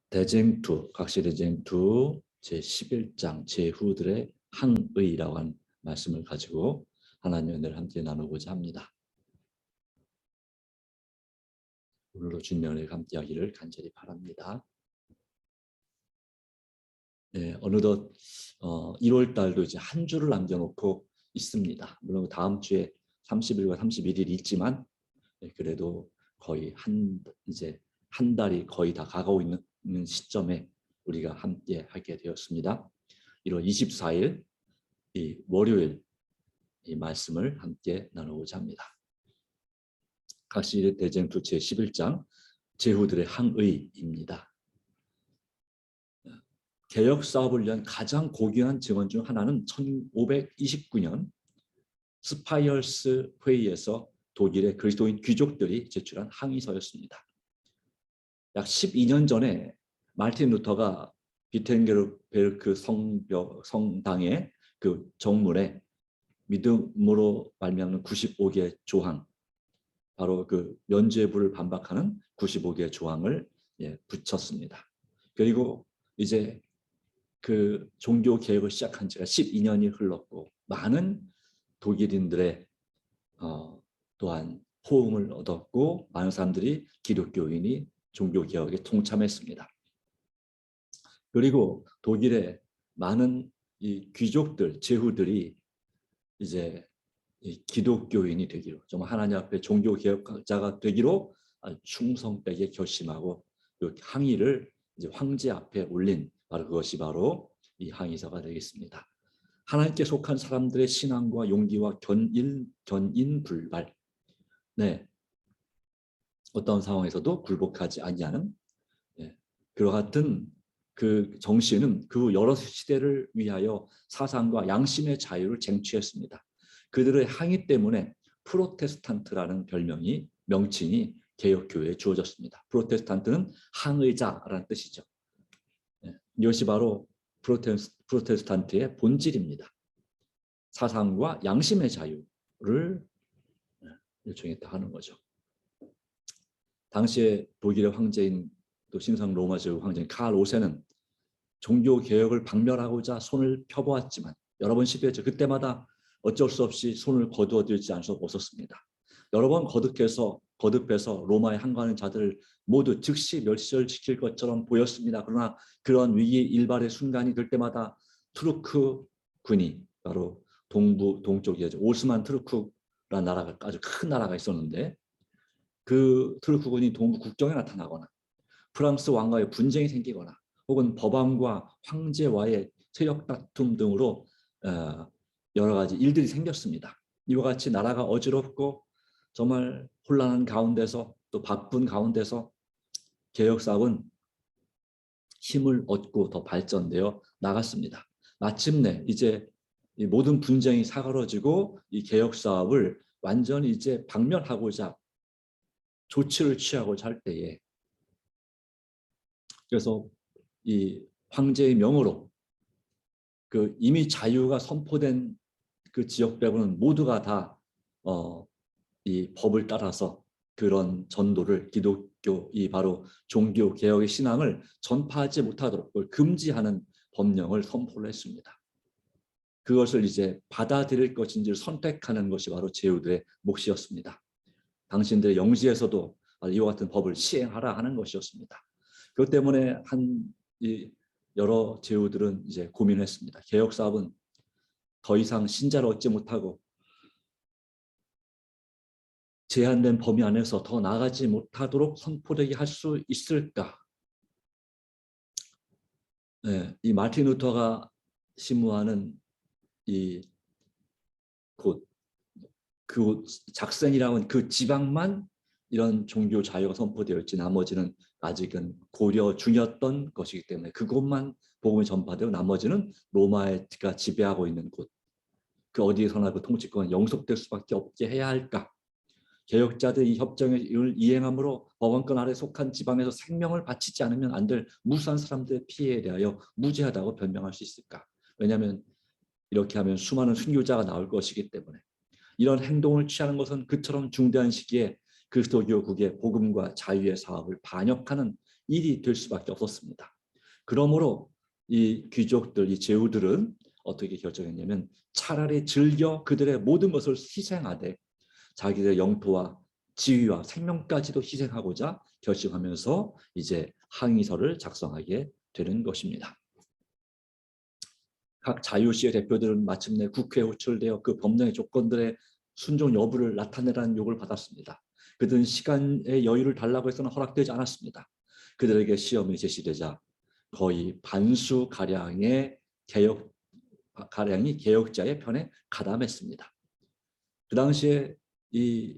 대쟁투, 각시대쟁투 제11장 제후들의 항의라고 하는 말씀을 가지고 하나님의 은혜를 함께 나누고자 합니다. 오늘도 주님의 은혜가 함께하기를 간절히 바랍니다. 네, 어느덧 1월 달도 이제 한 주를 남겨놓고 있습니다. 물론 다음 주에 30일과 31일이 있지만 그래도 거의 이제 한 달이 거의 다 가고 있는 시점에 우리가 함께 하게 되었습니다. 1월 24일 이 월요일 이 말씀을 함께 나누고자 합니다. 각시대쟁투 제11장 제후들의 항의입니다. 개혁 사업을 위한 가장 고귀한 증언 중 하나는 1529년 스파이어스 회의에서 독일의 그리스도인 귀족들이 제출한 항의서였습니다. 약 12년 전에 마르틴 루터가 비텐베르크 성당의 그 정문에 믿음으로 말미암는 95개의 조항, 바로 그 면죄부를 반박하는 95개의 조항을 붙였습니다. 그리고 이제 그 종교 개혁을 시작한 지가 12년이 흘렀고 많은 독일인들의 또한 호응을 얻었고 많은 사람들이 기독교인이 종교 개혁에 동참했습니다. 그리고 독일의 많은 이 귀족들, 제후들이 이제 이 기독교인이 되기로, 정말 하나님 앞에 종교 개혁자가 되기로 충성되게 결심하고 그 항의를 이제 황제 앞에 올린 바로 그것이 바로 이 항의서가 되겠습니다. 하나님께 속한 사람들의 신앙과 용기와 견인불발, 네, 어떤 상황에서도 굴복하지 아니하는 그와 같은 그 정신은 그 여러 시대를 위하여 사상과 양심의 자유를 쟁취했습니다. 그들의 항의 때문에 프로테스탄트라는 명칭이 개혁교회에 주어졌습니다. 프로테스탄트는 항의자라는 뜻이죠. 이것이 바로 프로테스탄트의 본질입니다. 사상과 양심의 자유를 요청했다 하는 거죠. 당시에 독일의 황제인 또 신성 로마 제국 황제인 칼 5세는 종교 개혁을 박멸하고자 손을 펴보았지만 여러 번 시도했죠. 그때마다 어쩔 수 없이 손을 거두어들지 않을 수 없었습니다. 여러 번 거듭해서 로마에 항거하는 자들을 모두 즉시 멸절시킬 것처럼 보였습니다. 그러나 그런 위기 일발의 순간이 될 때마다 투르크 군이 바로 동쪽에 오스만 투르크라는 나라가 아주 큰 나라가 있었는데 그 투르크 군이 동부 국경에 나타나거나 프랑스 왕과의 분쟁이 생기거나 혹은 법왕과 황제와의 세력 다툼 등으로 여러 가지 일들이 생겼습니다. 이와 같이 나라가 어지럽고 정말 혼란한 가운데서 또 바쁜 가운데서 개혁사업은 힘을 얻고 더 발전되어 나갔습니다. 마침내 이제 이 모든 분쟁이 사그러지고 이 개혁사업을 완전히 이제 박멸하고자 조치를 취하고자 할 때에, 그래서 이 황제의 명으로 그 이미 자유가 선포된 그 지역 빼고는 모두가 다 이 법을 따라서 그런 전도를, 기독교 이 바로 종교 개혁의 신앙을 전파하지 못하도록 그걸 금지하는 법령을 선포를 했습니다. 그것을 이제 받아들일 것인지를 선택하는 것이 바로 제후들의 몫이었습니다. 당신들의 영지에서도 이와 같은 법을 시행하라 하는 것이었습니다. 그것 때문에 여러 제후들은 이제 고민했습니다. 개혁 사업은 더 이상 신자를 얻지 못하고 제한된 범위 안에서 더 나아가지 못하도록 선포되게 할 수 있을까? 네, 이 마틴 루터가 심무하는 그 작센이라고 하는 그 지방만 이런 종교 자유가 선포되어 있지 나머지는 아직은 고려 중이었던 것이기 때문에 그곳만 복음이 전파되고 나머지는 로마가 지배하고 있는 곳, 그 어디에서나 그 통치권은 영속될 수밖에 없게 해야 할까? 개혁자들이 이 협정을 이행함으로 법원권 아래 속한 지방에서 생명을 바치지 않으면 안 될 무수한 사람들의 피해에 대하여 무죄하다고 변명할 수 있을까? 왜냐하면 이렇게 하면 수많은 순교자가 나올 것이기 때문에. 이런 행동을 취하는 것은 그처럼 중대한 시기에 그리스도교국의 복음과 자유의 사업을 반역하는 일이 될 수밖에 없었습니다. 그러므로 이 귀족들, 이 제후들은 어떻게 결정했냐면 차라리 즐겨 그들의 모든 것을 희생하되 자기들의 영토와 지위와 생명까지도 희생하고자 결심하면서 이제 항의서를 작성하게 되는 것입니다. 각 자유시의 대표들은 마침내 국회에 호출되어 그 법령의 조건들의 순종 여부를 나타내라는 요구를 받았습니다. 그들은 시간의 여유를 달라고 해서는 허락되지 않았습니다. 그들에게 시험이 제시되자 거의 반수 가량이 개혁자의 편에 가담했습니다. 그 당시에 이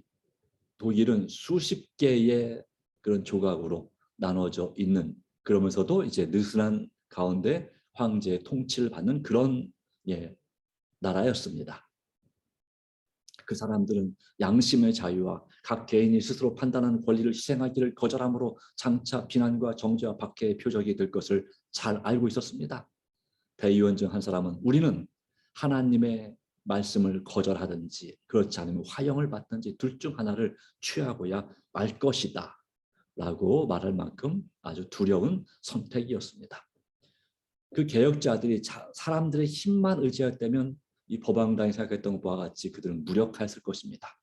독일은 수십 개의 그런 조각으로 나눠져 있는, 그러면서도 이제 느슨한 가운데 황제의 통치를 받는 그런 나라였습니다. 그 사람들은 양심의 자유와 각 개인이 스스로 판단하는 권리를 희생하기를 거절함으로 장차 비난과 정죄와 박해의 표적이 될 것을 잘 알고 있었습니다. 대의원 중 한 사람은 우리는 하나님의 말씀을 거절하든지 그렇지 않으면 화형을 받든지 둘 중 하나를 취하고야 말 것이다 라고 말할 만큼 아주 두려운 선택이었습니다. 그 개혁자들이 사람들의 힘만 의지했다면 이 법왕당이 생각했던 것과 같이 그들은 무력했을 것입니다.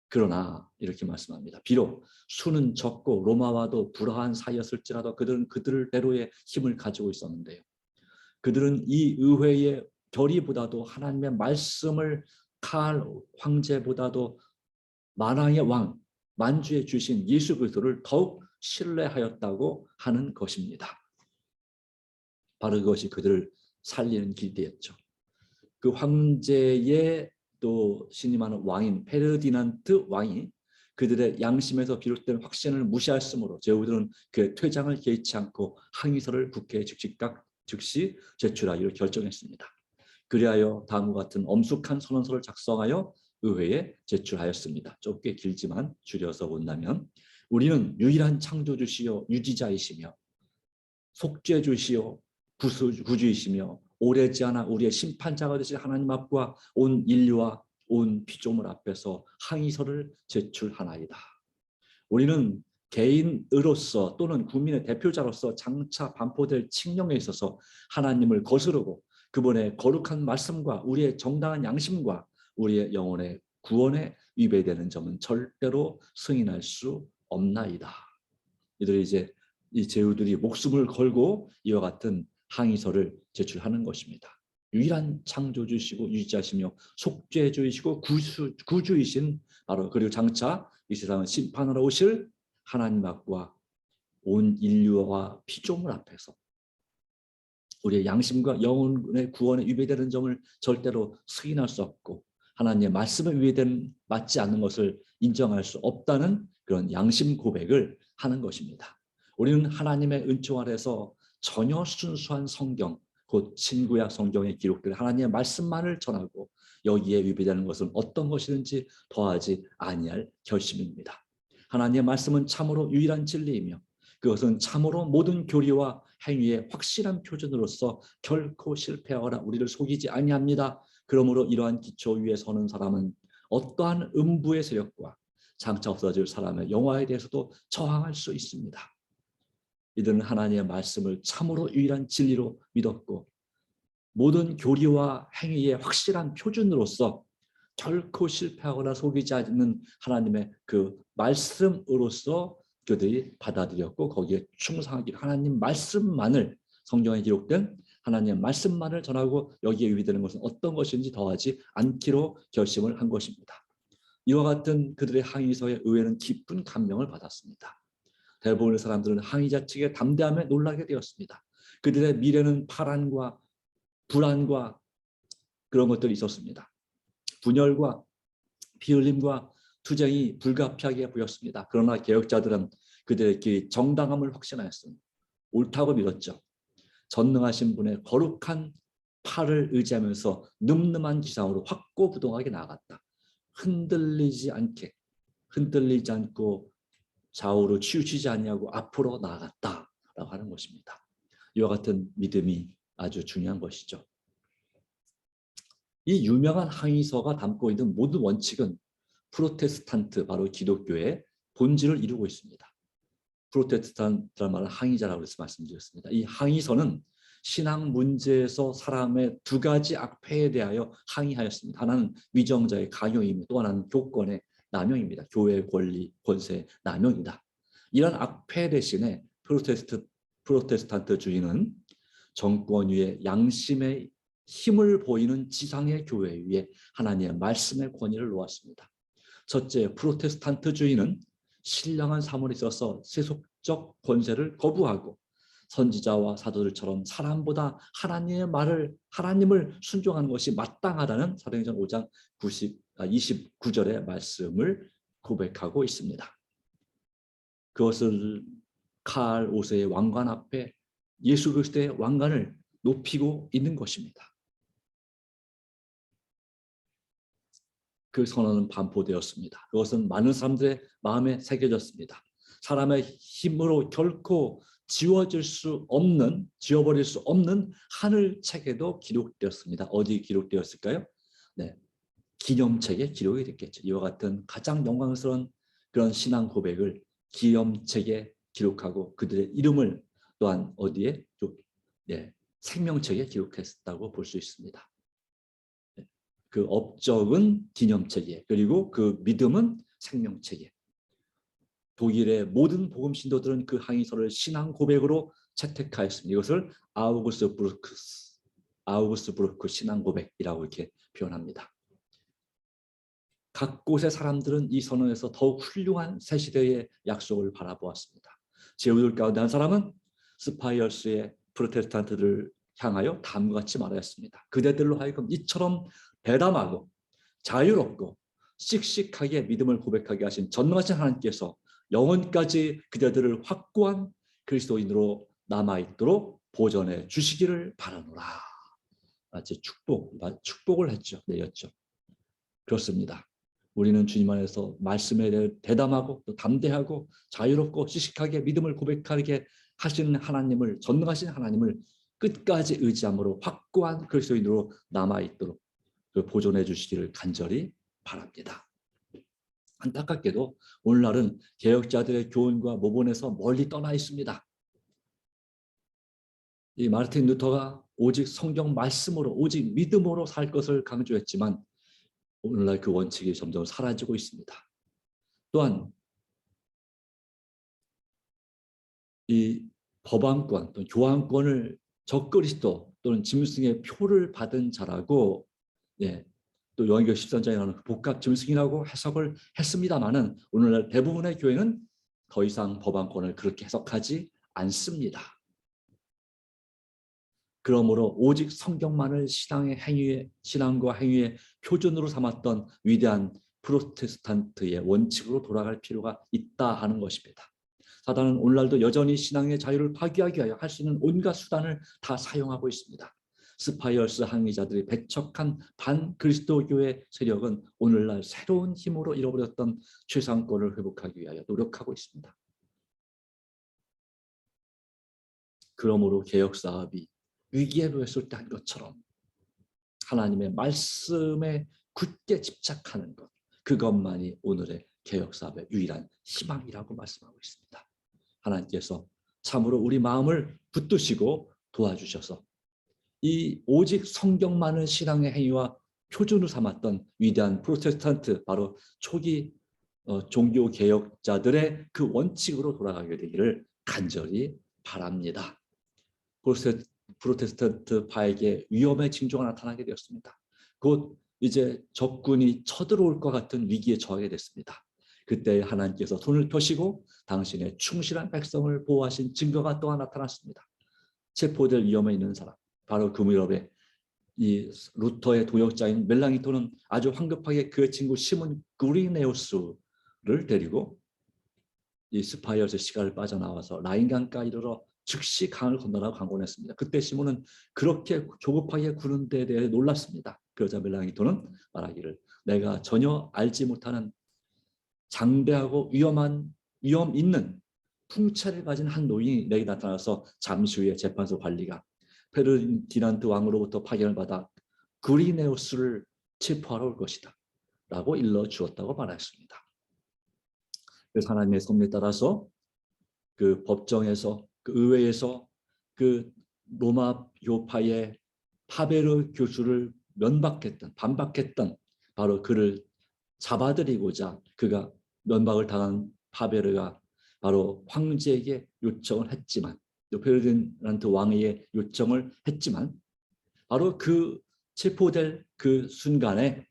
그러나 이렇게 말씀합니다. 비록 수는 적고 로마와도 불화한 사이였을지라도 그들은 그들대로의 힘을 가지고 있었는데요. 그들은 이 의회의 결의보다도 하나님의 말씀을 칼 황제보다도 만왕의 왕, 만주의 주신 예수 그리스도를 더욱 신뢰하였다고 하는 것입니다. 바로 그것이 그들을 살리는 길이었죠. 그 황제의 또 신임하는 왕인 페르디난트 왕이 그들의 양심에서 비롯된 확신을 무시했으므로 제후들은 그의 퇴장을 개의치 않고 항의서를 국회에 즉시 제출하기로 결정했습니다. 그리하여 다음과 같은 엄숙한 선언서를 작성하여 의회에 제출하였습니다. 좀 꽤 길지만 줄여서 본다면 우리는 유일한 창조주시요 유지자이시며 속죄주시요 구주이시며 오래지 않아 우리의 심판자가 되신 하나님 앞과 온 인류와 온 피조물 앞에서 항의서를 제출하나이다. 우리는 개인으로서 또는 국민의 대표자로서 장차 반포될 칙령에 있어서 하나님을 거스르고 그분의 거룩한 말씀과 우리의 정당한 양심과 우리의 영혼의 구원에 위배되는 점은 절대로 승인할 수 없나이다. 이들이 이제 이 제후들이 목숨을 걸고 이와 같은 항의서를 제출하는 것입니다. 유일한 창조주시고 유지자시며 속죄주이시고 구주이신 바로 그리고 장차 이 세상을 심판하러 오실 하나님 앞과 온 인류와 피조물 앞에서 우리의 양심과 영혼의 구원에 위배되는 점을 절대로 승인할 수 없고 하나님의 말씀에 위배되는 맞지 않는 것을 인정할 수 없다는 그런 양심 고백을 하는 것입니다. 우리는 하나님의 은총 아래서 전혀 순수한 성경, 곧 신구약 성경에 기록된 하나님의 말씀만을 전하고 여기에 위배되는 것은 어떤 것이든지 더하지 아니할 결심입니다. 하나님의 말씀은 참으로 유일한 진리이며 그것은 참으로 모든 교리와 행위의 확실한 표준으로서 결코 실패하거나 우리를 속이지 아니합니다. 그러므로 이러한 기초 위에 서는 사람은 어떠한 음부의 세력과 장차 없어질 사람의 영화에 대해서도 저항할 수 있습니다. 이들은 하나님의 말씀을 참으로 유일한 진리로 믿었고 모든 교리와 행위의 확실한 표준으로서 결코 실패하거나 속이지 않는 하나님의 그 말씀으로서 그들이 받아들였고 거기에 충성하기를 하나님 말씀만을 성경에 기록된 하나님의 말씀만을 전하고 여기에 위배되는 것은 어떤 것인지 더하지 않기로 결심을 한 것입니다. 이와 같은 그들의 항의서에 의회는 깊은 감명을 받았습니다. 대부분의 사람들은 항의자 측의 담대함에 놀라게 되었습니다. 그들의 미래는 파란과 불안과 그런 것들이 있었습니다. 분열과 피흘림과 투쟁이 불가피하게 보였습니다. 그러나 개혁자들은 그들의 그 정당함을 확신하였습니다. 옳다고 믿었죠. 전능하신 분의 거룩한 팔을 의지하면서 늠름한 기상으로 확고부동하게 나아갔다. 흔들리지 않고 좌우로 치우치지 않냐고 앞으로 나아갔다라고 하는 것입니다. 이와 같은 믿음이 아주 중요한 것이죠. 이 유명한 항의서가 담고 있는 모든 원칙은 프로테스탄트 바로 기독교의 본질을 이루고 있습니다. 프로테스탄트란 말은 항의자라고 해서 말씀드렸습니다. 이 항의서는 신앙 문제에서 사람의 두 가지 악폐에 대하여 항의하였습니다. 하나는 위정자의 강요이며 또 하나는 교권의 남용입니다. 교회의 권리, 권세 남용이다. 이런 악폐 대신에 프로테스탄트주의는 정권 위에 양심의 힘을 보이는 지상의 교회 위에 하나님의 말씀의 권위를 놓았습니다. 첫째, 프로테스탄트주의는 신령한 사물에 있어서 세속적 권세를 거부하고 선지자와 사도들처럼 사람보다 하나님을 순종하는 것이 마땅하다는 사도행전 5장 29절의 말씀을 고백하고 있습니다. 그것을 칼 5세의 왕관 앞에 예수 그리스도의 왕관을 높이고 있는 것입니다. 그 선언은 반포되었습니다. 그것은 많은 사람들의 마음에 새겨졌습니다. 사람의 힘으로 결코 지워버릴 수 없는 하늘책에도 기록되었습니다. 어디 기록되었을까요? 네, 기념책에 기록이 됐겠죠. 이와 같은 가장 영광스러운 그런 신앙 고백을 기념책에 기록하고 그들의 이름을 또한 어디에? 네, 생명책에 기록했다고 볼 수 있습니다. 그 업적은 기념책에, 그리고 그 믿음은 생명책에. 독일의 모든 복음 신도들은 그 항의서를 신앙 고백으로 채택하였습니다. 이것을 아우구스부르크 신앙 고백이라고 이렇게 표현합니다. 각 곳의 사람들은 이 선언에서 더욱 훌륭한 새 시대의 약속을 바라보았습니다. 제후들 가운데 한 사람은 스파이어스의 프로테스탄트들을 향하여 다음과 같이 말하였습니다. 그대들로 하여금 이처럼 대담하고 자유롭고 씩씩하게 믿음을 고백하게 하신 전능하신 하나님께서 영원까지 그대들을 확고한 그리스도인으로 남아있도록 보존해 주시기를 바라노라. 마치 축복을 내렸죠. 그렇습니다. 우리는 주님 안에서 말씀에 대해 대담하고 또 담대하고 자유롭고 씩씩하게 믿음을 고백하게 하시는 하나님을, 전능하신 하나님을 끝까지 의지함으로 확고한 그리스도인으로 남아있도록 보존해 주시기를 간절히 바랍니다. 안타깝게도 오늘날은 개혁자들의 교훈과 모본에서 멀리 떠나 있습니다. 이 마르틴 루터가 오직 성경 말씀으로, 오직 믿음으로 살 것을 강조했지만 오늘날 그 원칙이 점점 사라지고 있습니다. 또한 이 법안권 또는 교환권을 적그리스도 또는 짐승의 표를 받은 자라고, 또 요한계시록 13장이라는 복합 짐승이라고 해석을 했습니다마는 오늘날 대부분의 교회는 더 이상 법안권을 그렇게 해석하지 않습니다. 그러므로 오직 성경만을 신앙과 행위의 표준으로 삼았던 위대한 프로테스탄트의 원칙으로 돌아갈 필요가 있다 하는 것입니다. 사단은 오늘날도 여전히 신앙의 자유를 파괴하기 위하여 할 수 있는 온갖 수단을 다 사용하고 있습니다. 스파이어스 항의자들이 배척한 반그리스도교의 세력은 오늘날 새로운 힘으로 잃어버렸던 최상권을 회복하기 위하여 노력하고 있습니다. 그러므로 개혁사업이 위기에 놓였을 때 한 것처럼 하나님의 말씀에 굳게 집착하는 것, 그것만이 오늘의 개혁사업의 유일한 희망이라고 말씀하고 있습니다. 하나님께서 참으로 우리 마음을 붙드시고 도와주셔서 이 오직 성경만을 신앙의 행위와 표준으로 삼았던 위대한 프로테스탄트, 바로 초기 종교 개혁자들의 그 원칙으로 돌아가게 되기를 간절히 바랍니다. 프로테스탄트파에게 위험의 징조가 나타나게 되었습니다. 곧 이제 적군이 쳐들어올 것 같은 위기에 처하게 됐습니다. 그때 하나님께서 손을 펴시고 당신의 충실한 백성을 보호하신 증거가 또한 나타났습니다. 체포될 위험에 있는 사람, 바로 그 무렵에 이 루터의 동역자인 멜랑이토는 아주 황급하게 그의 친구 시몬 그리네우스를 데리고 이 스파이어스 시가를 빠져나와서 라인강가에 이르러 즉시 강을 건너라고 강권했습니다. 그때 시몬은 그렇게 조급하게 구는 데에 대해 놀랐습니다. 그러자 멜랑이토는 말하기를, 내가 전혀 알지 못하는 장대하고 위험 있는 풍채를 가진 한 노인이 내게 나타나서 잠시 후에 재판소 관리가 페르디난드 왕으로부터 파견을 받아 그리네우스를 체포하러 올 것이다 라고 일러 주었다고 말했습니다. 그래서 하나님의 섭리에 따라서 그 법정에서 그 의회에서 그 로마 교파의 파베르 교수를 반박했던 바로 그를 잡아들이고자 그가 면박을 당한 파베르가 바로 황제에게 요청을 했지만, 페르디난드 왕의 요청을 했지만, 바로 그 체포될 그 순간에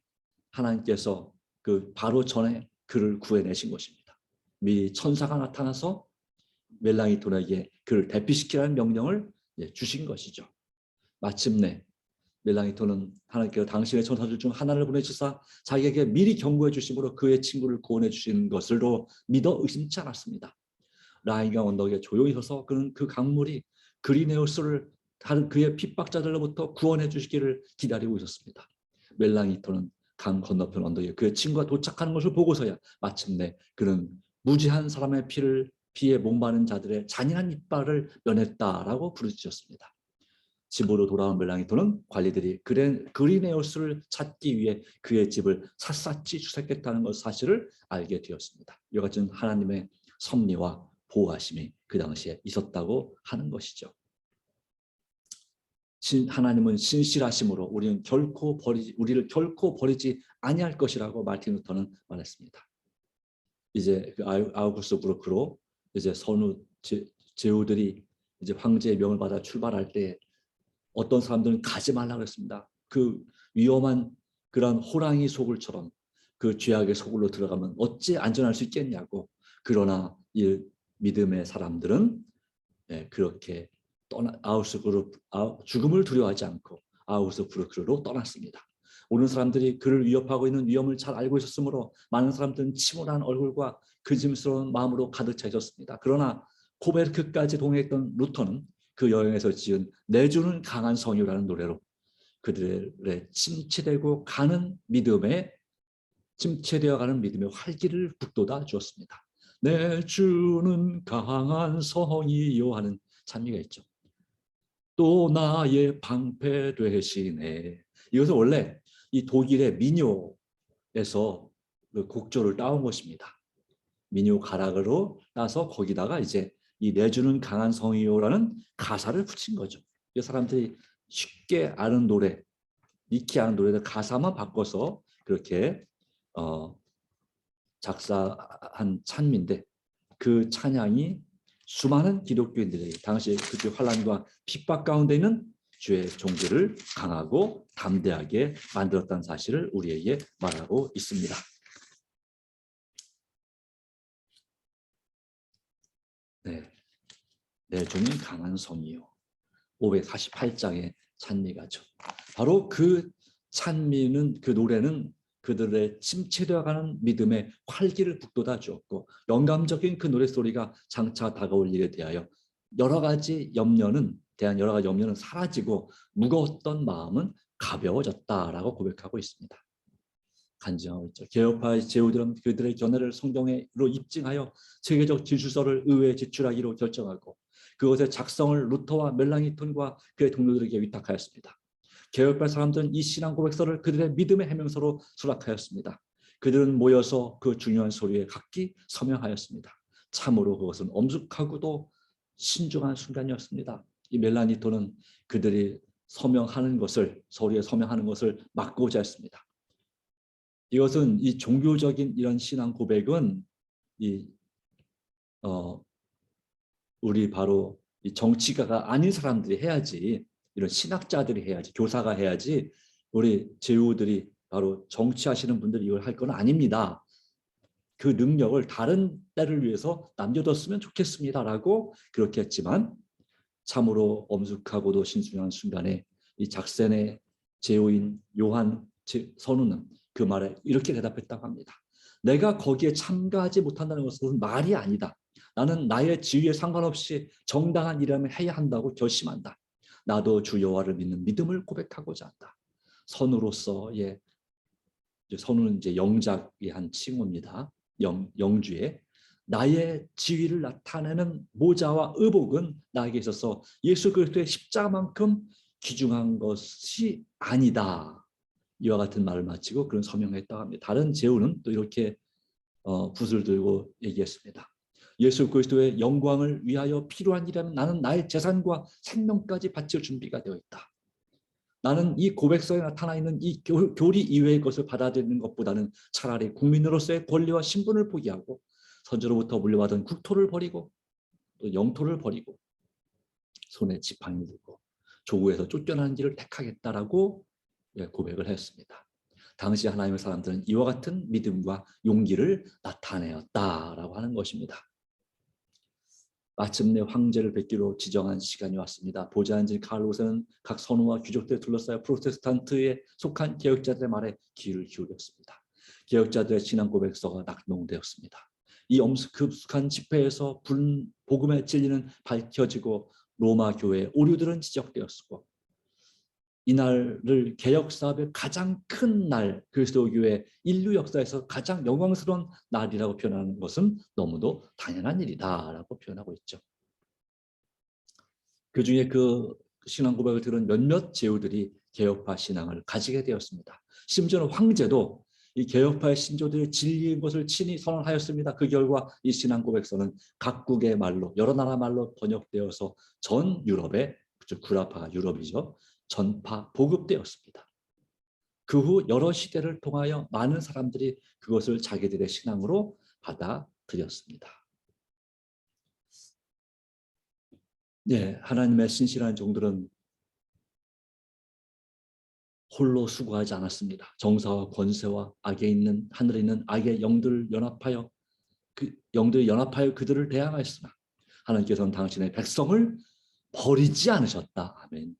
하나님께서 그 바로 전에 그를 구해내신 것입니다. 미리 천사가 나타나서 멜랑이톤에게 그를 대피시키라는 명령을 주신 것이죠. 마침내 멜랑이톤은 하나님께서 당신의 천사들 중 하나를 보내주사 자기에게 미리 경고해 주심으로 그의 친구를 구원해 주시는 것으로 믿어 의심치 않았습니다. 라인강 언덕에 조용히 서서 그는 그 강물이 그리네우스를 다른 그의 핍박자들로부터 구원해 주시기를 기다리고 있었습니다. 멜랑이톤은 강 건너편 언덕에 그의 친구가 도착하는 것을 보고서야 마침내 그는 무지한 사람의 피에 목마른 자들의 잔인한 이빨을 면했다라고 부르짖었습니다. 집으로 돌아온 멜랑이톤은 관리들이 그리네우스를 찾기 위해 그의 집을 샅샅이 추색했다는 사실을 알게 되었습니다. 이와 같은 하나님의 섭리와 보호하심이 그 당시에 있었다고 하는 것이죠. 하나님은 신실하심으로 우리를 결코 버리지 아니할 것이라고 마르틴 루터는 말했습니다. 이제 그 아우구스토 브루크로 이제 선우 제후들이 이제 황제의 명을 받아 출발할 때 어떤 사람들은 가지 말라고 했습니다. 그 위험한 그런 호랑이 소굴처럼 그 죄악의 소굴로 들어가면 어찌 안전할 수 있겠냐고. 그러나 이 믿음의 사람들은 그렇게 죽음을 두려워하지 않고 아우스부르크로 떠났습니다. 오는 사람들이 그를 위협하고 있는 위험을 잘 알고 있었으므로 많은 사람들은 침울한 얼굴과 근심스러운 마음으로 가득 차 있었습니다. 그러나 코베르크까지 동행했던 루터는 그 여행에서 지은 내주는 강한 성유라는 노래로 그들의 침체되어가는 믿음의 활기를 북돋아 주었습니다. 내주는 강한 성이요 하는 찬미가 있죠. 또 나의 방패 되시네. 이것은 원래 이 독일의 민요에서 그 곡조를 따온 것입니다. 민요 가락으로 따서 거기다가 이제 이 내주는 강한 성이요라는 가사를 붙인 거죠. 이 사람들이 쉽게 아는 노래, 익히 아는 노래들 가사만 바꿔서 그렇게 작사한 찬미인데, 그 찬양이 수많은 기독교인들이 당시 그 환란과 핍박 가운데 있는 주의 종들을 강하고 담대하게 만들었다는 사실을 우리에게 말하고 있습니다. 내 종이 강한 성이요. 548장의 찬미가죠. 바로 그 찬미는, 그 노래는 그들의 침체되어가는 믿음의 활기를 북돋아 주었고, 영감적인 그 노랫소리가 장차 다가올 일에 대하여 여러 가지 염려는 사라지고 무거웠던 마음은 가벼워졌다라고 고백하고 있습니다. 간증하고 있죠. 개혁파의 제후들은 그들의 견해를 성경으로 입증하여 세계적 질서를 의회에 제출하기로 결정하고 그것의 작성을 루터와 멜랑이톤과 그의 동료들에게 위탁하였습니다. 개혁파 사람들은 이 신앙 고백서를 그들의 믿음의 해명서로 수락하였습니다. 그들은 모여서 그 중요한 소리에 각기 서명하였습니다. 참으로 그것은 엄숙하고도 신중한 순간이었습니다. 이 멜랑이톤은 그들이 서류에 서명하는 것을 막고자 했습니다. 이것은 이 종교적인 이런 신앙 고백은 우리 바로 이 정치가가 아닌 사람들이 해야지, 이런 신학자들이 해야지, 교사가 해야지, 우리 제후들이 바로 정치하시는 분들이 이걸 할 건 아닙니다. 그 능력을 다른 때를 위해서 남겨뒀으면 좋겠습니다라고 그렇게 했지만, 참으로 엄숙하고도 신중한 순간에 이 작센의 제후인 요한 선우는 그 말에 이렇게 대답했다고 합니다. 내가 거기에 참가하지 못한다는 것은 말이 아니다. 나는 나의 지위에 상관없이 정당한 일을 해야 한다고 결심한다. 나도 주 여호와를 믿는 믿음을 고백하고자 한다. 선우로서의, 선우는 이제 영작의 한 칭호입니다. 영주의 나의 지위를 나타내는 모자와 의복은 나에게 있어서 예수 그리스도의 십자가만큼 귀중한 것이 아니다. 이와 같은 말을 마치고 그런 서명했다고 합니다. 다른 제후는 또 이렇게 붓을 들고 얘기했습니다. 예수 그리스도의 영광을 위하여 필요한 일이라면 나는 나의 재산과 생명까지 바칠 준비가 되어 있다. 나는 이 고백서에 나타나 있는 이 교리 이외의 것을 받아들이는 것보다는 차라리 국민으로서의 권리와 신분을 포기하고 선조로부터 물려받은 국토를 버리고 또 영토를 버리고 손에 지팡이 들고 조국에서 쫓겨나는 길을 택하겠다라고 고백을 했습니다. 당시 하나님의 사람들은 이와 같은 믿음과 용기를 나타내었다라고 하는 것입니다. 마침내 황제를 뵙기로 지정한 시간이 왔습니다. 보좌 앉은 카를로세는 각 선우와 귀족들에 둘러싸여 프로테스탄트에 속한 개혁자들의 말에 귀를 기울였습니다. 개혁자들의 신앙 고백서가 낙농되었습니다. 이 엄숙한 집회에서 복음의 진리는 밝혀지고 로마 교회의 오류들은 지적되었고 이날을 개혁 사업의 가장 큰 날, 그리스도교회 인류 역사에서 가장 영광스러운 날이라고 표현하는 것은 너무도 당연한 일이다라고 표현하고 있죠. 그중에 그 신앙 고백을 들은 몇몇 제후들이 개혁파 신앙을 가지게 되었습니다. 심지어는 황제도 이 개혁파의 신조들의 진리인 것을 친히 선언하였습니다. 그 결과 이 신앙 고백서는 각국의 말로 여러 나라 말로 번역되어서 전 유럽에, 구라파가 유럽이죠, 전파 보급되었습니다. 그 후 여러 시대를 통하여 많은 사람들이 그것을 자기들의 신앙으로 받아들였습니다. 네, 하나님의 신실한 종들은 홀로 수고하지 않았습니다. 정사와 권세와 악에 있는 하늘에 있는 악의 영들을 연합하여 그들을 대항하였으나 하나님께서는 당신의 백성을 버리지 않으셨다. 아멘.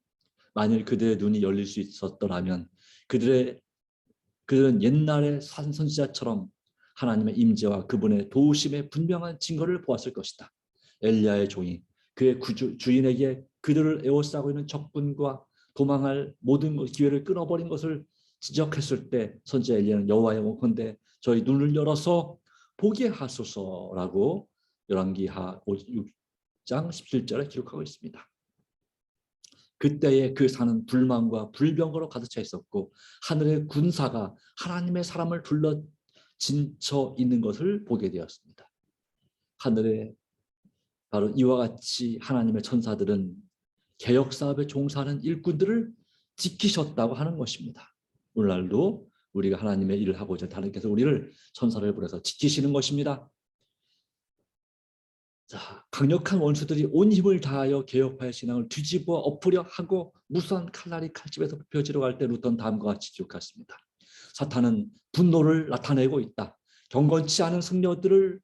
만일 그들의 눈이 열릴 수 있었더라면 그들은 옛날의 선지자처럼 하나님의 임재와 그분의 도우심의 분명한 증거를 보았을 것이다. 엘리야의 종이 그의 주인에게 그들을 에워싸고 있는 적군과 도망할 모든 기회를 끊어버린 것을 지적했을 때 선지자 엘리야는 여호와여 원컨대 저희 눈을 열어서 보게 하소서라고 열왕기하 6장 17절에 기록하고 있습니다. 그때의 그 산은 불만과 불병거로 가득 차 있었고 하늘의 군사가 하나님의 사람을 둘러 진쳐 있는 것을 보게 되었습니다. 하늘에 바로 이와 같이 하나님의 천사들은 개혁사업에 종사하는 일꾼들을 지키셨다고 하는 것입니다. 오늘날도 우리가 하나님의 일을 하고자 하나님께서 우리를 천사를 보내서 지키시는 것입니다. 자, 강력한 원수들이 온 힘을 다하여 개혁파의 신앙을 뒤집어 엎으려 하고 무수한 칼날이 칼집에서 펴지러 갈 때 루터는 다음과 같이 기록했습니다. 사탄은 분노를 나타내고 있다. 경건치 않은 승려들은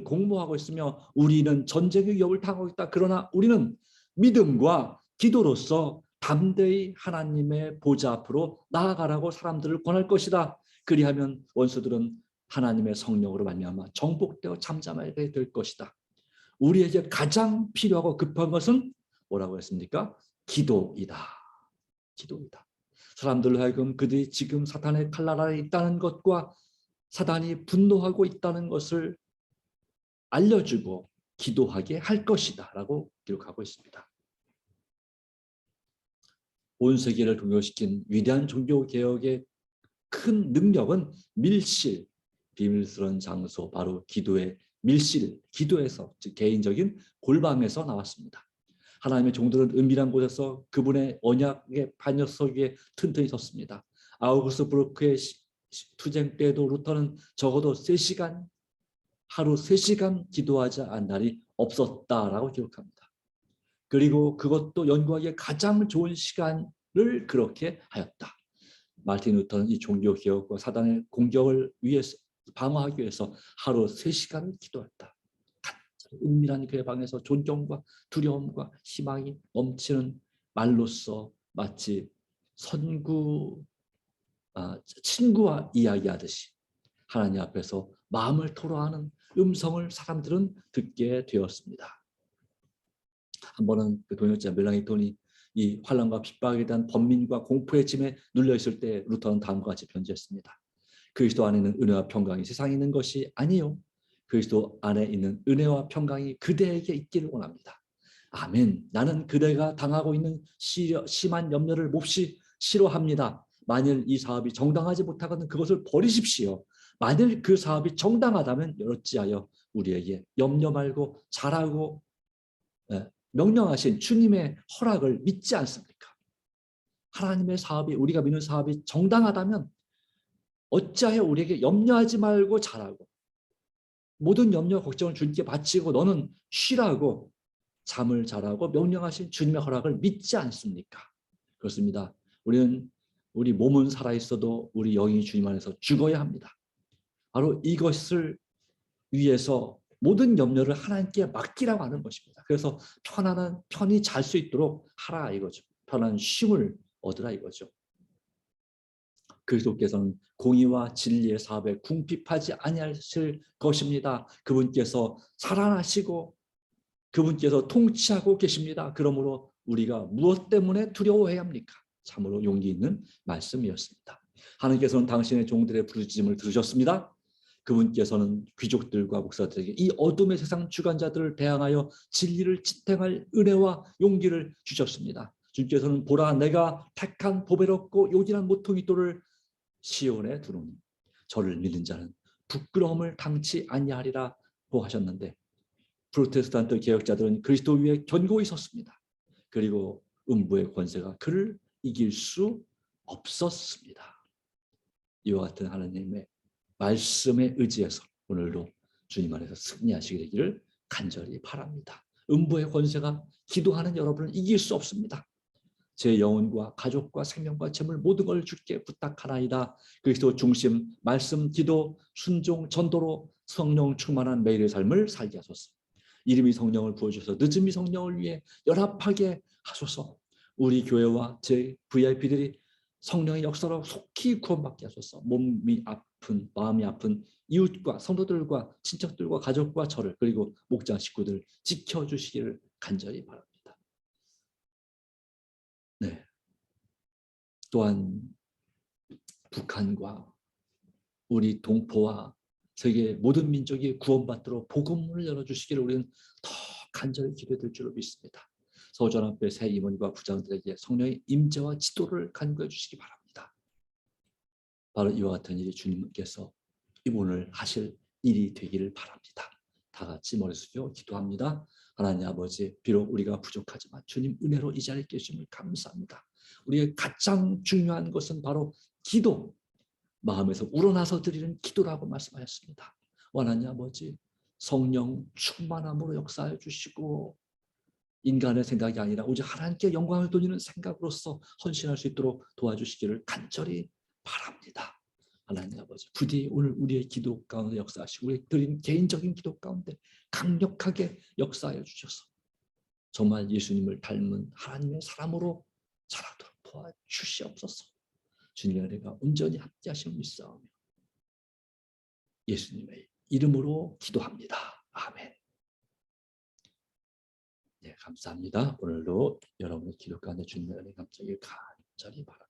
공모하고 있으며 우리는 전쟁의 위협을 당하고 있다. 그러나 우리는 믿음과 기도로서 담대히 하나님의 보좌 앞으로 나아가라고 사람들을 권할 것이다. 그리하면 원수들은 하나님의 성령으로 말미암아 정복되어 잠잠하게 될 것이다. 우리에게 가장 필요하고 급한 것은 뭐라고 했습니까? 기도이다. 기도이다. 사람들로 하여금 그들이 지금 사탄의 칼날 아래 있다는 것과 사탄이 분노하고 있다는 것을 알려주고 기도하게 할 것이다 라고 기록하고 있습니다. 온 세계를 동요시킨 위대한 종교개혁의 큰 능력은 밀실, 비밀스러운 장소, 바로 기도의 밀실, 기도에서, 즉 개인적인 골방에서 나왔습니다. 하나님의 종들은 은밀한 곳에서 그분의 언약의 반역석 위에 튼튼히 섰습니다. 아우구스트 브루크의 투쟁 때에도 루터는 적어도 3시간, 하루 3시간 기도하지 않은 날이 없었다라고 기록합니다. 그리고 그것도 연구하기에 가장 좋은 시간을 그렇게 하였다. 마르틴 루터는 이 종교개혁과 사단의 공격을 위해서 방어하기 위해서 하루 3시간을 기도했다. 은밀한 그의 방에서 존경과 두려움과 희망이 넘치는 말로써 마치 친구와 이야기하듯이 하나님 앞에서 마음을 토로하는 음성을 사람들은 듣게 되었습니다. 한 번은 그 동역자 멜랑이톤이 이 환난과 핍박에 대한 번민과 공포의 짐에 눌려 있을 때 루터는 다음과 같이 편지했습니다. 그리스도 안에 있는 은혜와 평강이 세상에 있는 것이 아니요, 그리스도 안에 있는 은혜와 평강이 그대에게 있기를 원합니다. 아멘. 나는 그대가 당하고 있는 심한 염려를 몹시 싫어합니다. 만일 이 사업이 정당하지 못하거든 그것을 버리십시오. 만일 그 사업이 정당하다면 어찌하여 우리에게 염려 말고 잘하고 명령하신 주님의 허락을 믿지 않습니까? 하나님의 사업이, 우리가 믿는 사업이 정당하다면 어찌하여 우리에게 염려하지 말고 잘하고 모든 염려 걱정을 주님께 바치고 너는 쉬라고 잠을 잘하고 명령하신 주님의 허락을 믿지 않습니까? 그렇습니다. 우리는 우리 몸은 살아있어도 우리 영이 주님 안에서 죽어야 합니다. 바로 이것을 위해서 모든 염려를 하나님께 맡기라고 하는 것입니다. 그래서 편히 잘 수 있도록 하라 이거죠. 편한 쉼을 얻으라 이거죠. 그리스도께서는 공의와 진리의 사업에 궁핍하지 아니하실 것입니다. 그분께서 살아나시고 그분께서 통치하고 계십니다. 그러므로 우리가 무엇 때문에 두려워해야 합니까? 참으로 용기 있는 말씀이었습니다. 하나님께서는 당신의 종들의 부르짖음을 들으셨습니다. 그분께서는 귀족들과 목사들에게 이 어둠의 세상 주관자들을 대항하여 진리를 지탱할 은혜와 용기를 주셨습니다. 주님께서는 보라 내가 택한 보배롭고 요긴한 모퉁이 돌을 시온에 두노니 저를 믿는 자는 부끄러움을 당치 아니하리라고 하셨는데 프로테스탄트 개혁자들은 그리스도 위에 견고히 섰습니다. 그리고 음부의 권세가 그를 이길 수 없었습니다. 이와 같은 하나님의 말씀에 의지해서 오늘도 주님 안에서 승리하시게 되기를 간절히 바랍니다. 음부의 권세가 기도하는 여러분을 이길 수 없습니다. 제 영혼과 가족과 생명과 재물 모든 걸 주께 부탁하나이다. 그리스도 중심 말씀 기도 순종 전도로 성령 충만한 매일의 삶을 살게 하소서. 이름이 성령을 부어주셔서 늦음이 성령을 위해 연합하게 하소서. 우리 교회와 제 VIP들이 성령의 역사로 속히 구원받게 하소서. 몸이 아픈 마음이 아픈 이웃과 성도들과 친척들과 가족과 저를 그리고 목장 식구들 지켜주시기를 간절히 바랍니다. 네. 또한 북한과 우리 동포와 세계 모든 민족이 구원받도록 복음을 열어주시기를 우리는 더 간절히 기도될 줄로 믿습니다. 서울전합회 새 임원과 부장들에게 성령의 임재와 지도를 간구해 주시기 바랍니다. 바로 이와 같은 일이 주님께서 오늘 하실 일이 되기를 바랍니다. 다 같이 머리 숙여 기도합니다. 하나님 아버지, 비록 우리가 부족하지만 주님 은혜로 이 자리에 계심을 감사합니다. 우리의 가장 중요한 것은 바로 기도, 마음에서 우러나서 드리는 기도라고 말씀하셨습니다. 하나님 아버지, 성령 충만함으로 역사해 주시고 인간의 생각이 아니라 오직 하나님께 영광을 돌리는 생각으로서 헌신할 수 있도록 도와주시기를 간절히 바랍니다. 하나님 아버지, 부디 오늘 우리의 기도 가운데 역사하시고 우리 드린 개인적인 기도 가운데 강력하게 역사해 주셔서 정말 예수님을 닮은 하나님의 사람으로 자라도록 도와주시옵소서. 주님의 은혜가 온전히 함께하심을 믿사오며 예수님의 이름으로 기도합니다. 아멘. 네, 감사합니다. 오늘도 여러분의 기도 가운데 주님의 은혜 감사하길 간절히 바랍니다.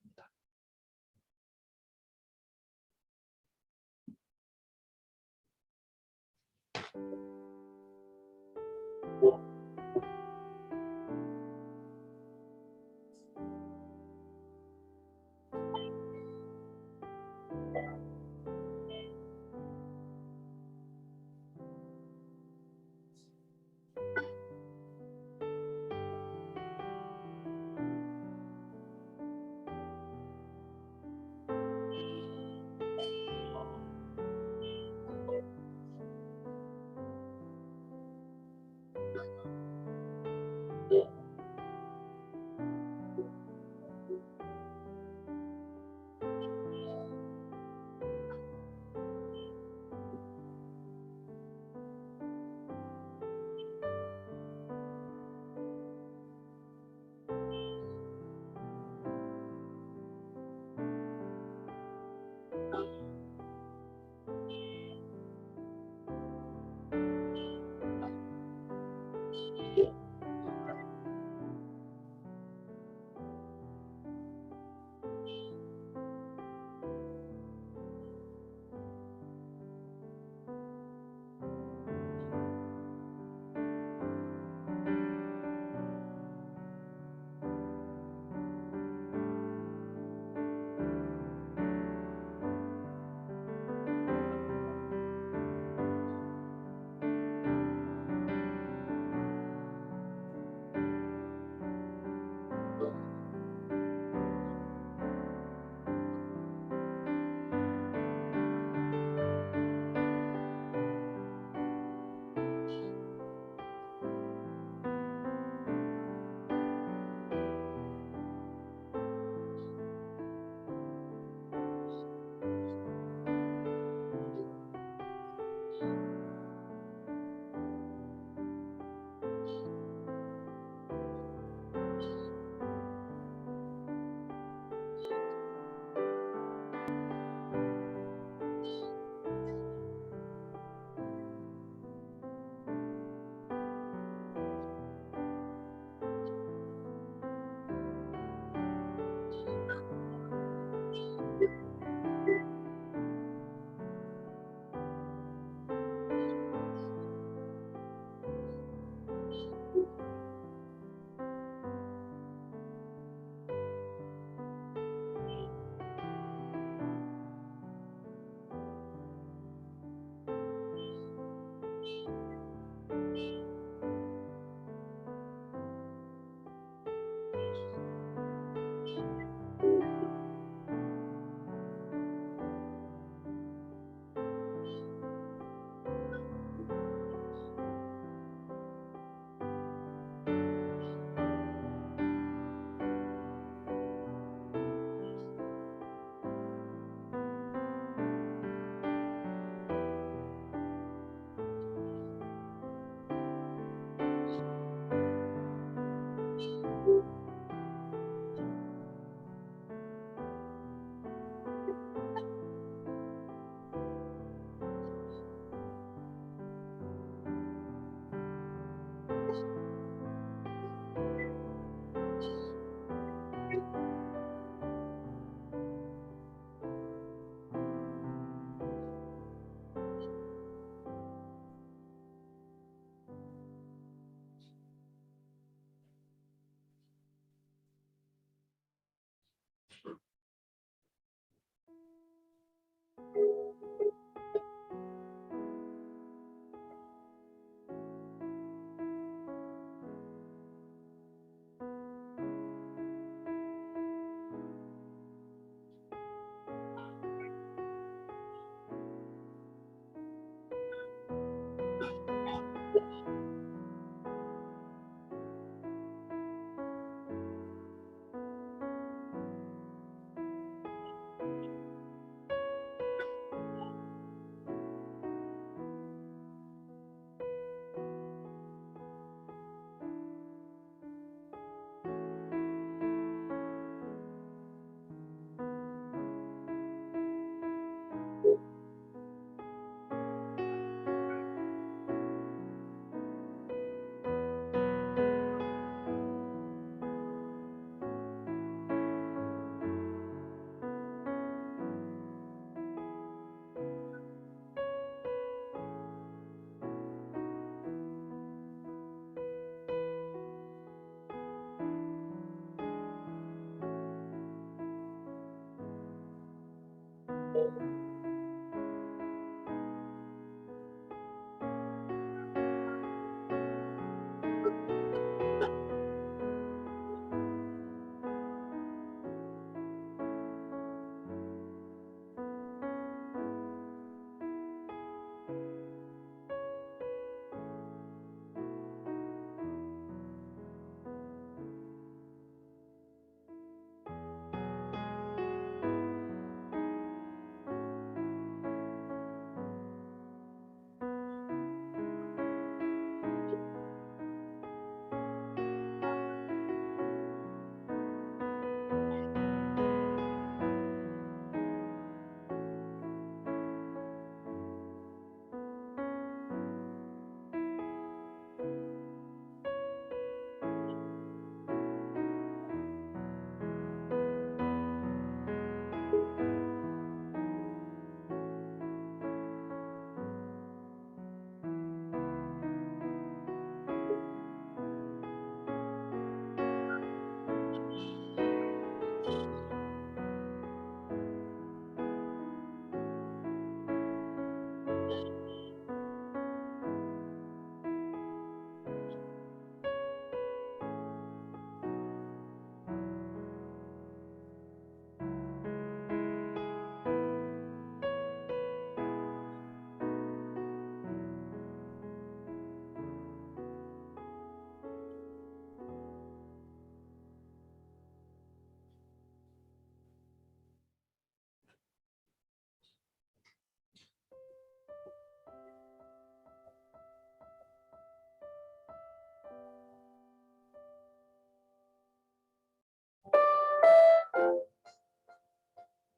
또